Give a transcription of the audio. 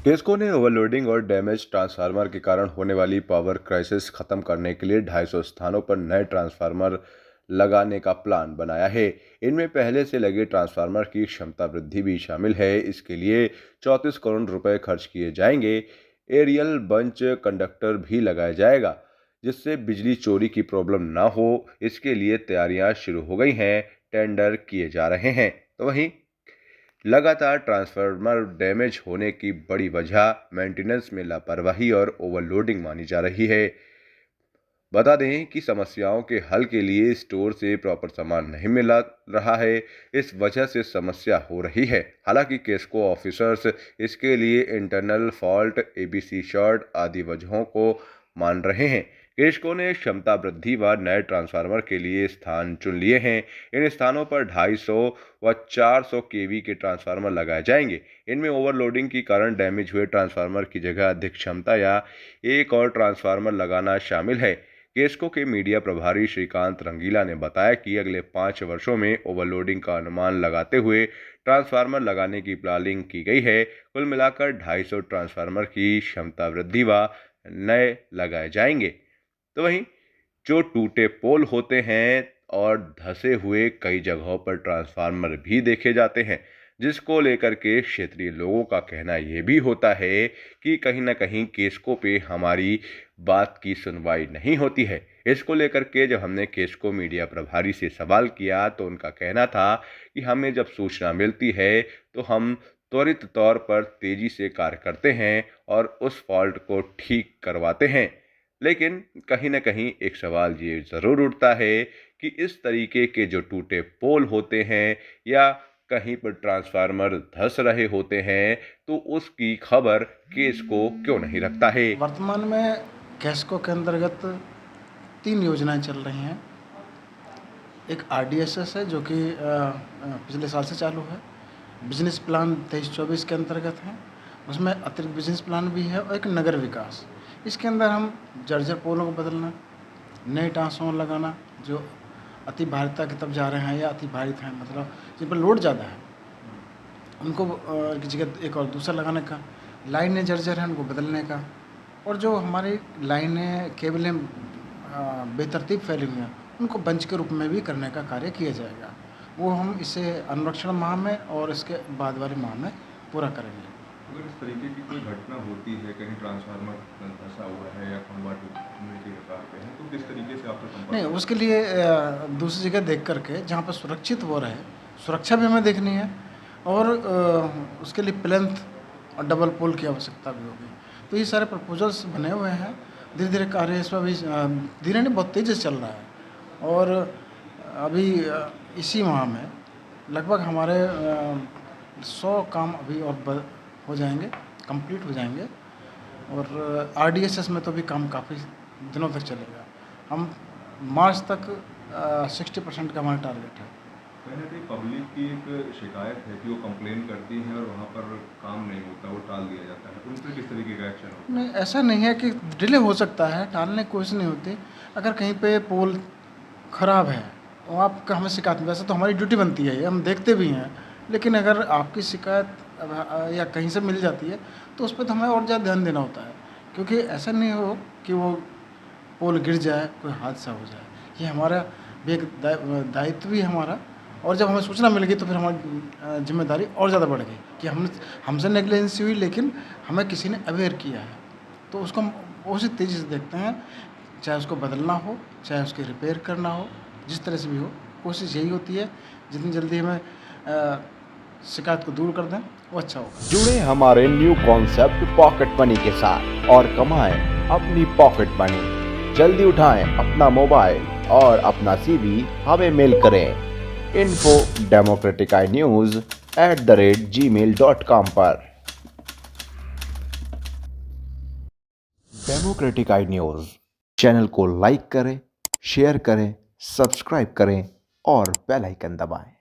KESCO ने overloading और damage transformer के कारण होने वाली पावर क्राइसिस खत्म करने के लिए 250 स्थानों पर नए ट्रांसफार्मर लगाने का प्लान बनाया है। इनमें पहले से लगे ट्रांसफार्मर की क्षमता वृद्धि भी शामिल है। इसके लिए 34 करोड़ रुपए खर्च किए जाएंगे। एरियल बंच कंडक्टर भी लगाया जाएगा जिससे बिजली चोरी की प्रॉब्लम ना हो। इसके लिए तैयारियां शुरू हो गई हैं, टेंडर किए जा रहे हैं। तो वहीं लगातार ट्रांसफार्मर डैमेज होने की बड़ी वजह मेंटेनेंस में लापरवाही और ओवरलोडिंग मानी जा रही है। बता दें कि समस्याओं के हल के लिए स्टोर से प्रॉपर सामान नहीं मिल रहा है। इस वजह से समस्या हो रही है। हालांकि केस्को ऑफिसर्स इसके लिए इंटरनल फॉल्ट, एबीसी शॉर्ट आदि वजहों को मान रहे हैं। केस्को ने क्षमता वृद्धि व नए ट्रांसफार्मर के लिए स्थान चुन लिए हैं। इन स्थानों पर 250 व 400 केवी के ट्रांसफार्मर लगाए जाएंगे। इनमें ओवरलोडिंग के कारण डैमेज हुए ट्रांसफार्मर की जगह अधिक क्षमता या एक और ट्रांसफार्मर लगाना शामिल है। केस्को के मीडिया प्रभारी श्रीकांत रंगीला ने बताया कि अगले 5 वर्षों में ओवरलोडिंग का अनुमान लगाते हुए ट्रांसफार्मर लगाने की प्लानिंग की गई है। कुल मिलाकर 250 ट्रांसफार्मर की क्षमता वृद्धि व नए लगाए जाएंगे। तो वहीं जो टूटे पोल होते हैं और धंसे हुए कई जगहों पर ट्रांसफार्मर भी देखे जाते हैं, जिसको लेकर के क्षेत्रीय लोगों का कहना यह भी होता है कि कहीं ना कहीं केस्को पे हमारी बात की सुनवाई नहीं होती है। इसको लेकर के जब हमने केस्को मीडिया प्रभारी से सवाल किया तो उनका कहना था कि हमें जब सूचना मिलती है तो हम त्वरित तौर पर तेजी से कार्य करते हैं और उस फॉल्ट को ठीक करवाते हैं। लेकिन कहीं ना कहीं एक सवाल ये ज़रूर उठता है कि इस तरीके के जो टूटे पोल होते हैं या कहीं पर ट्रांसफार्मर धंस रहे होते हैं तो उसकी खबर केस्को क्यों नहीं रखता है। वर्तमान में केस्को के अंतर्गत 3 योजनाएं चल रही हैं। एक आरडीएसएस है जो कि पिछले साल से चालू है। बिजनेस प्लान 23-24 के अंतर्गत है। उसमें अतिरिक्त बिजनेस प्लान भी है और एक नगर विकास। इसके अंदर हम जर्जर पोलों को बदलना, नए ट्रांसफार्मर लगाना जो अति भारिता की तरफ जा रहे हैं या अति भारित हैं, मतलब जिन पर लोड ज़्यादा है उनको की जगह एक और दूसरा लगाने का, लाइनें जर्जर हैं उनको बदलने का, और जो हमारी लाइनें केबलें बेतरतीब फैली हुई हैं उनको बंच के रूप में भी करने का कार्य किया जाएगा। वो हम इसे अनुरक्षण माह में और इसके बाद वाले माह में पूरा करेंगे। अगर इस तरीके की कोई घटना होती है, कहीं ट्रांसफार्मर धंसा हुआ है या खंभा टूटने के कगार पे है, तो किस तरीके से आपको संपर्क? नहीं, उसके लिए दूसरी जगह देख करके जहाँ पर सुरक्षित वो रहे, सुरक्षा भी हमें देखनी है और उसके लिए प्लेंथ और डबल पोल की आवश्यकता भी होगी। तो ये सारे प्रपोजल्स बने हुए हैं। धीरे धीरे कार्य इसमें भी धीरे नहीं बहुत तेज़ी से चल रहा है और अभी इसी माह में लगभग हमारे 100 काम अभी और हो जाएंगे, कंप्लीट हो जाएंगे और आरडीएसएस में तो भी काम काफ़ी दिनों तक चलेगा। हम मार्च तक 60% का हमारा टारगेट है। कहीं ना कहीं पब्लिक की एक शिकायत है कि वो कंप्लेन करती हैं और वहाँ पर काम नहीं होता, वो टाल दिया जाता है। उन पर किस तरीके का एक्शन होता है? नहीं, ऐसा नहीं है कि डिले हो सकता है, टालने की कोशिश नहीं होती। अगर कहीं पे पोल ख़राब है और आपका हमें शिकायत, वैसे तो हमारी ड्यूटी बनती है, ये हम देखते भी हैं, लेकिन अगर आपकी शिकायत या कहीं से मिल जाती है तो उस पर तो हमें और ज़्यादा ध्यान देना होता है, क्योंकि ऐसा नहीं हो कि वो पोल गिर जाए, कोई हादसा हो जाए। ये हमारा भी एक दायित्व भी है हमारा, और जब हमें सूचना मिल गई तो फिर हमारी जिम्मेदारी और ज़्यादा बढ़ गई कि हमसे नेग्लिजेंसी हुई लेकिन हमें किसी ने अवेयर किया है, तो उसको हम उसी तेज़ी से देखते हैं, चाहे उसको बदलना हो, चाहे उसकी रिपेयर करना हो, जिस तरह से भी हो, कोशिश यही होती है जितनी जल्दी हमें शिकायत को दूर कर दें वो अच्छा होगा। जुड़े हमारे न्यू कॉन्सेप्ट पॉकेट मनी के साथ और कमाएं अपनी पॉकेट मनी। जल्दी उठाएं अपना मोबाइल और अपना सीवी हमें मेल करें info@democraticnews@gmail.com पर। डेमोक्रेटिक आई न्यूज़ चैनल को लाइक करें, शेयर करें, सब्सक्राइब करें और बेल आइकन दबाएं।